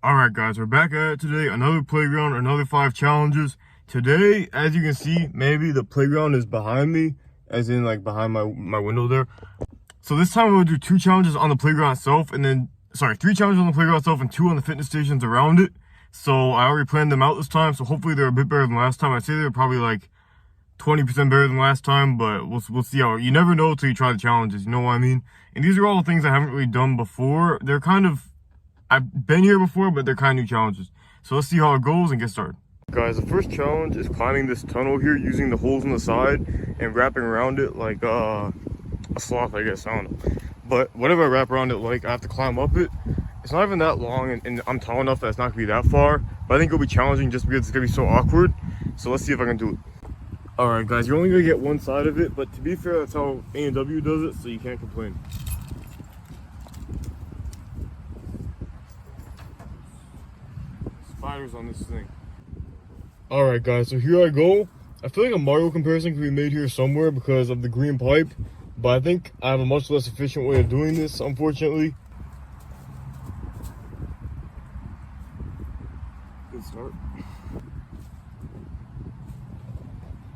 Alright guys, we're back at it today. Another playground, another 5 challenges. Today, as you can see, maybe the playground is behind me, as in like behind my window there. So this time we'll do 2 challenges on the playground itself, and then, 3 challenges on the playground itself and 2 on the fitness stations around it. So I already planned them out this time, so hopefully they're a bit better than last time. I'd say they're probably like 20% better than last time, but we'll see how. You never know until you try the challenges, you know what I mean? And these are all things I haven't really done before. They're kind of, I've been here before, but they're kind of new challenges. So let's see how it goes and get started. Guys, the first challenge is climbing this tunnel here using the holes on the side and wrapping around it like a sloth, I guess, I don't know. But whatever I wrap around it like, I have to climb up it. It's not even that long, and I'm tall enough that it's not gonna be that far. But I think it'll be challenging just because it's gonna be so awkward. So let's see if I can do it. Alright guys, you're only gonna get one side of it, but to be fair, that's how A&W does it, so you can't complain. Spiders on this thing. Alright guys, so here I go. I feel like a Mario comparison can be made here somewhere because of the green pipe, but I think I have a much less efficient way of doing this, unfortunately. Good start.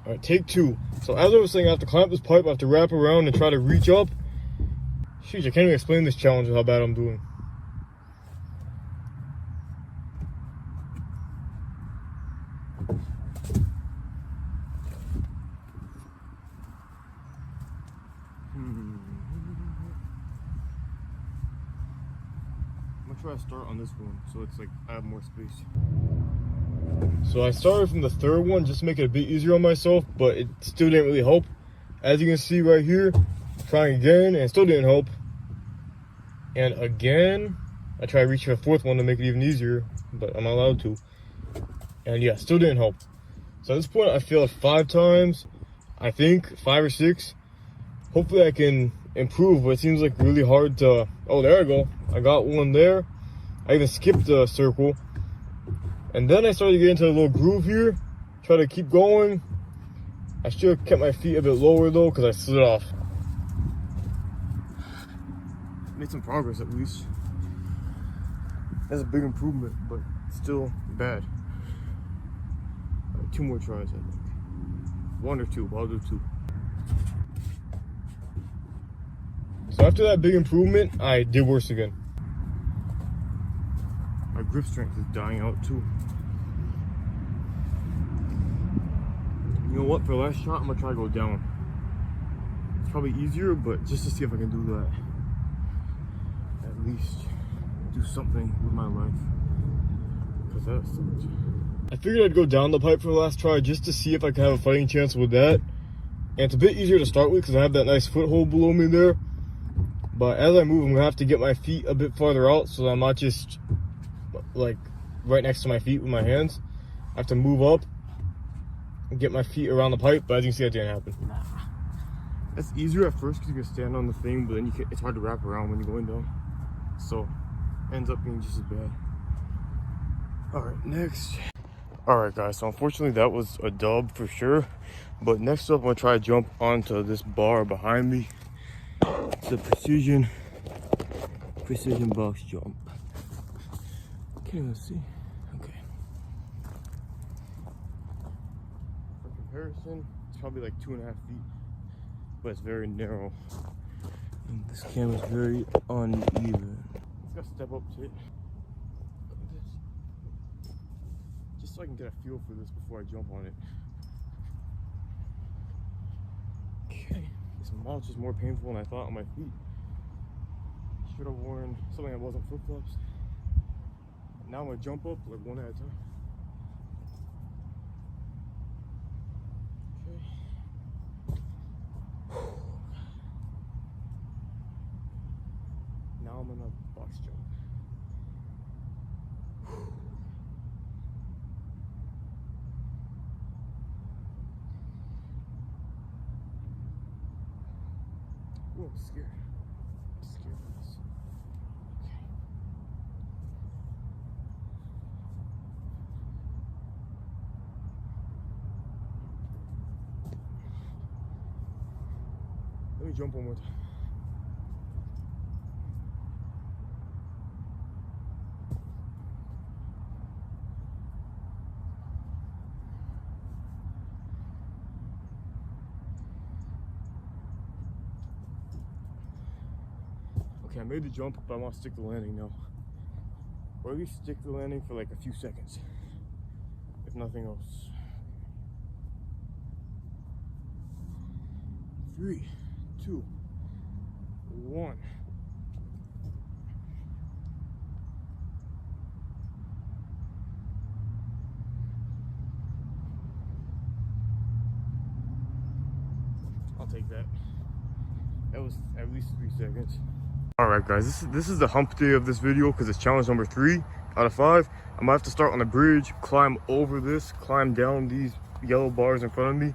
Alright, take 2. So as I was saying, I have to climb up this pipe, I have to wrap around and try to reach up. Sheesh, I can't even explain this challenge with how bad I'm doing. I'm gonna try to start on this one, so it's like I have more space. So I started from the 3rd one just to make it a bit easier on myself, but it still didn't really help. As you can see right here, trying again, and it still didn't help. And again, I tried reaching the 4th one to make it even easier, but I'm not allowed to. And yeah, still didn't help. So at this point, I failed 5 times, I think, 5 or 6. Hopefully I can improve, but it seems like really hard to... Oh, there I go. I got one there. I even skipped the circle. And then I started to get into a little groove here. Try to keep going. I should have kept my feet a bit lower though, because I slid off. Made some progress at least. That's a big improvement, but still bad. Right, 2 more tries, I think. 1 or 2, but I'll do 2. So after that big improvement, I did worse again. My grip strength is dying out too. You know what, for the last shot, I'm gonna try to go down. It's probably easier, but just to see if I can do that. At least do something with my life. Because that sucked. I figured I'd go down the pipe for the last try just to see if I can have a fighting chance with that. And it's a bit easier to start with because I have that nice foothold below me there. But as I move, I'm gonna have to get my feet a bit farther out so that I'm not just like right next to my feet with my hands. I have to move up and get my feet around the pipe, but as you can see, that didn't happen. That's easier at first because you can stand on the thing, but then it's hard to wrap around when you're going down. So, ends up being just as bad. Alright, next. Alright guys, so unfortunately that was a dub for sure. But next up, I'm gonna try to jump onto this bar behind me. It's a precision box jump. Can't even see. Okay. For comparison, it's probably like 2.5 feet, but it's very narrow. And this camera is very uneven. Just gotta step up to it. Just so I can get a feel for this before I jump on it. Okay. This mulch is more painful than I thought on my feet. Should have worn something that wasn't flip-flops. Now I'm gonna jump up like one at a time. Okay. Now I'm gonna box jump. Oh, I'm scared. I'm scared of this. Okay. Let me jump one more time. Okay, I made the jump, but I want to stick the landing now. Or at least stick the landing for like a few seconds, if nothing else. 3, 2, 1. I'll take that. That was at least 3 seconds. All right, guys, this is the hump day of this video because it's challenge number 3 out of 5. I'm gonna have to start on the bridge, climb over this, climb down these yellow bars in front of me,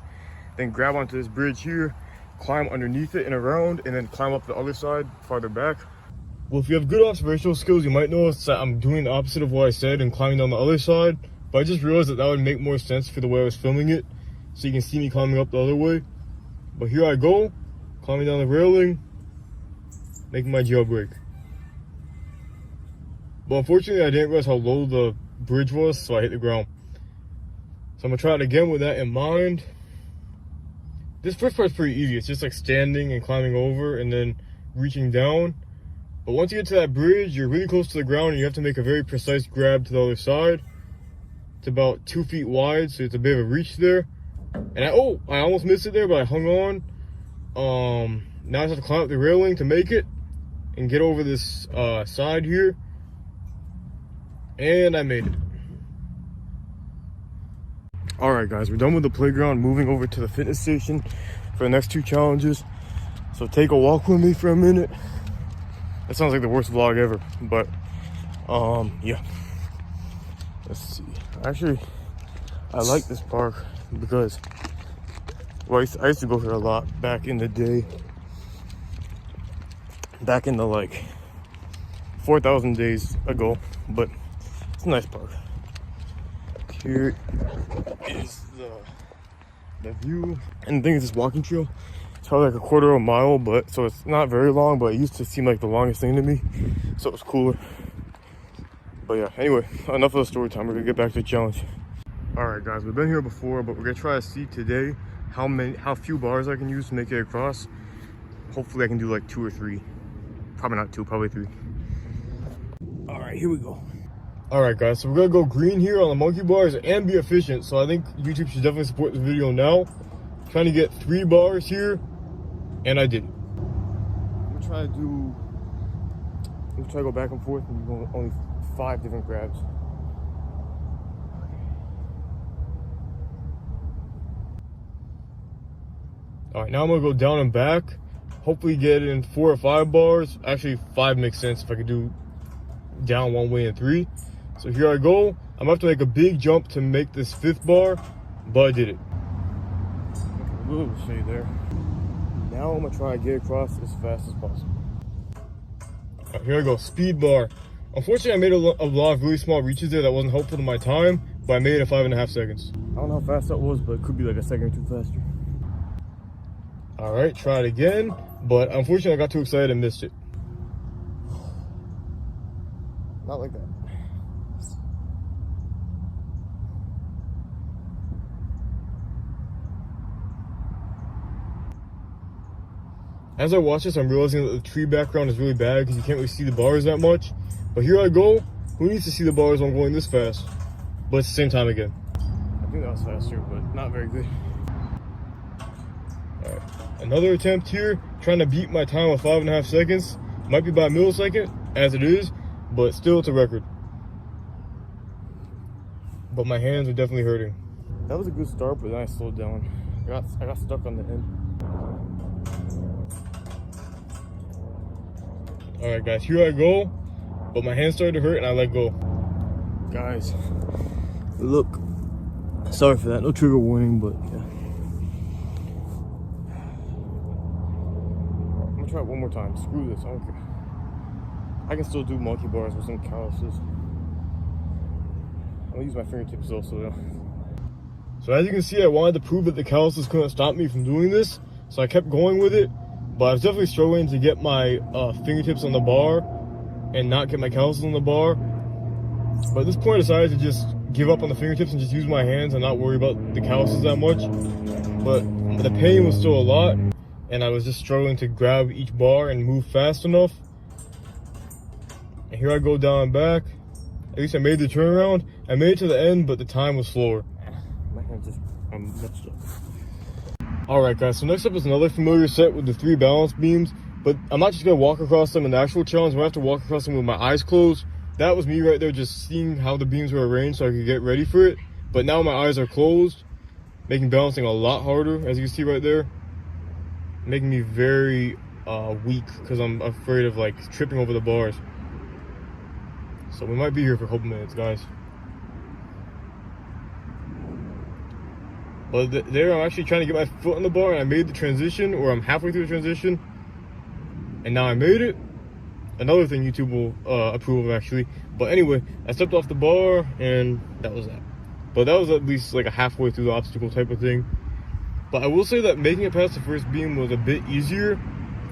then grab onto this bridge here, climb underneath it and around, and then climb up the other side farther back. Well, if you have good observational skills, you might notice that I'm doing the opposite of what I said and climbing down the other side, but I just realized that that would make more sense for the way I was filming it, so you can see me climbing up the other way. But here I go, climbing down the railing, making my jailbreak. But unfortunately, I didn't realize how low the bridge was, so I hit the ground. So I'm gonna try it again with that in mind. This first part's pretty easy. It's just like standing and climbing over and then reaching down. But once you get to that bridge, you're really close to the ground and you have to make a very precise grab to the other side. It's about 2 feet wide, so it's a bit of a reach there. And I almost missed it there, but I hung on. Now I just have to climb up the railing to make it and get over this side here. And I made it. All right, guys, we're done with the playground, moving over to the fitness station for the next 2 challenges. So take a walk with me for a minute. That sounds like the worst vlog ever, but yeah. Let's see. Actually, I like this park because, well, I used to go here a lot back in the day. Back in the like 4,000 days ago, but it's a nice park. Here is the view, and the thing is, this walking trail, it's probably like a quarter of a mile, but so it's not very long, but it used to seem like the longest thing to me, so it was cooler. But yeah, anyway, enough of the story time. We're gonna get back to the challenge. All right, guys, we've been here before, but we're gonna try to see today how few bars I can use to make it across. Hopefully I can do like 2 or 3. Probably not 2, probably 3. All right, here we go. All right, guys, so we're gonna go green here on the monkey bars and be efficient. So I think YouTube should definitely support this video now. Trying to get 3 bars here, and I did it. I'm gonna try to go back and forth and do only 5 different grabs. All right, now I'm gonna go down and back. Hopefully get in 4 or 5 bars. Actually, 5 makes sense if I could do down 1 way and 3. So here I go. I'm gonna have to make a big jump to make this 5th bar, but I did it. A little shade there. Now I'm gonna try to get across as fast as possible. All right, here I go, speed bar. Unfortunately, I made a lot of really small reaches there that wasn't helpful to my time, but I made it in 5.5 seconds. I don't know how fast that was, but it could be like a second or 2 faster. All right, try it again, but unfortunately I got too excited and missed it. Not like that. As I watch this, I'm realizing that the tree background is really bad because you can't really see the bars that much. But here I go. Who needs to see the bars when I'm going this fast? But it's the same time again. I think that was faster, but not very good. All right, another attempt here, trying to beat my time of 5.5 seconds. Might be by a millisecond, as it is, but still it's a record. But my hands are definitely hurting. That was a good start, but then I slowed down. I got stuck on the end. All right, guys, here I go, but my hands started to hurt and I let go. Guys, look, sorry for that, no trigger warning, but yeah. I'm gonna try it one more time. Screw this, I don't care. I can still do monkey bars with some calluses. I'm gonna use my fingertips also though. So as you can see, I wanted to prove that the calluses couldn't stop me from doing this, so I kept going with it. But I was definitely struggling to get my fingertips on the bar and not get my calluses on the bar. But at this point, I decided to just give up on the fingertips and just use my hands and not worry about the calluses that much. But the pain was still a lot, and I was just struggling to grab each bar and move fast enough. And here I go down and back. At least I made the turnaround. I made it to the end, but the time was slower. My hand just messed up. Alright guys, so next up is another familiar set with the 3 balance beams. But I'm not just going to walk across them in the actual challenge. I'm going to have to walk across them with my eyes closed. That was me right there just seeing how the beams were arranged so I could get ready for it. But now my eyes are closed, making balancing a lot harder, as you can see right there. Making me very weak because I'm afraid of like tripping over the bars. So we might be here for a couple minutes, guys. But there I'm actually trying to get my foot on the bar, and I made the transition, or I'm halfway through the transition. And now I made it. Another thing YouTube will approve of, actually. But anyway, I stepped off the bar, and that was that. But that was at least like a halfway through the obstacle type of thing. But I will say that making it past the first beam was a bit easier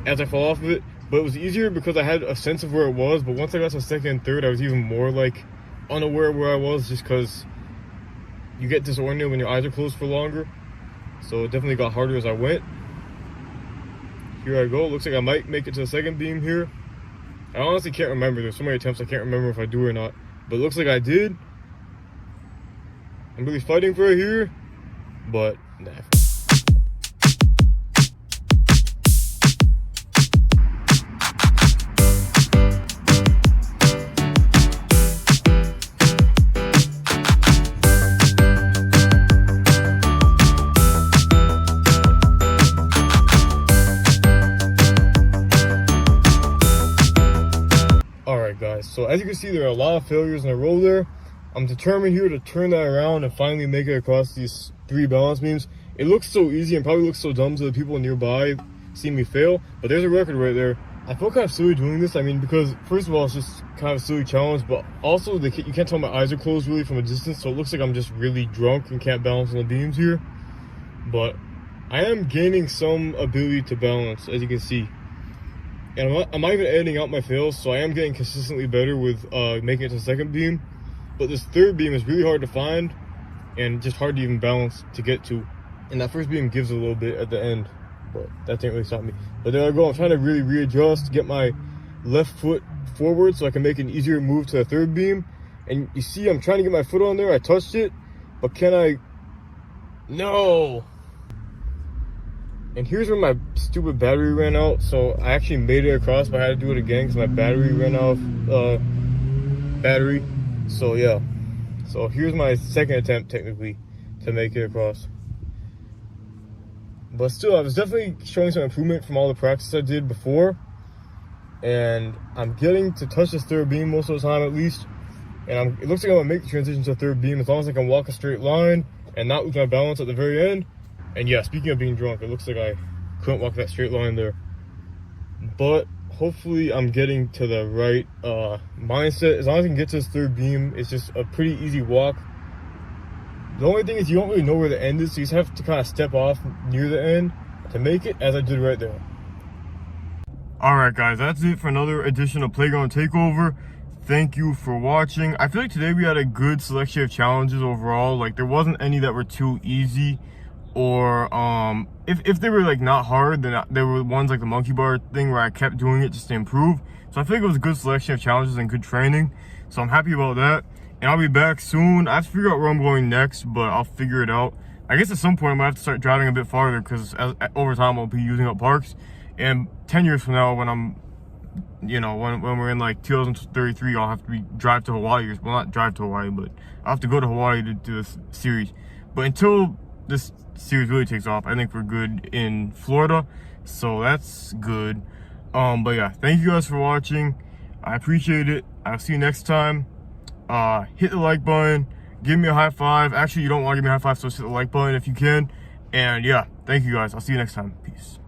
as I fell off of it. But it was easier because I had a sense of where it was. But once I got to second and third, I was even more like unaware of where I was, just because you get disoriented when your eyes are closed for longer. So it definitely got harder as I went. Here I go. Looks like I might make it to the second beam here. I honestly can't remember. There's so many attempts I can't remember if I do or not. But it looks like I did. I'm really fighting for it here. But nah. Alright guys, so as you can see, there are a lot of failures in a row there. I'm determined here to turn that around and finally make it across these 3 balance beams. It looks so easy and probably looks so dumb to the people nearby seeing me fail, but there's a record right there. I feel kind of silly doing this, I mean, because first of all, it's just kind of a silly challenge, but also you can't tell my eyes are closed really from a distance, so it looks like I'm just really drunk and can't balance on the beams here. But I am gaining some ability to balance, as you can see. And I'm not even editing out my fails, so I am getting consistently better with making it to the second beam. But this third beam is really hard to find and just hard to even balance to get to. And that first beam gives a little bit at the end, but that didn't really stop me. But there I go. I'm trying to really readjust, get my left foot forward so I can make an easier move to the third beam. And you see, I'm trying to get my foot on there. I touched it, but can I? No! And here's where my stupid battery ran out, so I actually made it across, but I had to do it again because my battery ran out of battery. So yeah, so here's my second attempt technically to make it across. But still, I was definitely showing some improvement from all the practice I did before, and I'm getting to touch this third beam most of the time at least. And it looks like I'm gonna make the transition to the third beam as long as I can walk a straight line and not lose my balance at the very end. And yeah, speaking of being drunk, it looks like I couldn't walk that straight line there. But hopefully I'm getting to the right mindset. As long as I can get to this third beam, it's just a pretty easy walk. The only thing is you don't really know where the end is, so you just have to kind of step off near the end to make it, as I did right there. Alright guys, that's it for another edition of Playground Takeover. Thank you for watching. I feel like today we had a good selection of challenges overall. Like, there wasn't any that were too easy, or if they were like not hard, then there were ones like the monkey bar thing where I kept doing it just to improve. So I feel like it was a good selection of challenges and good training, so I'm happy about that. And I'll be back soon. I have to figure out where I'm going next, but I'll figure it out. I guess at some point I'm gonna have to start driving a bit farther, because over time I'll be using up parks. And 10 years from now, when I'm, you know, when we're in like 2033, I'll have to drive to Hawaii. Well, not drive to Hawaii, but I'll have to go to Hawaii to do this series. But until this series really takes off, I think we're good in Florida, so that's good. But yeah, thank you guys for watching. I appreciate it. I'll see you next time. Hit the like button, give me a high five. Actually, you don't want to give me a high five, so just hit the like button if you can. And yeah, thank you guys. I'll see you next time. Peace.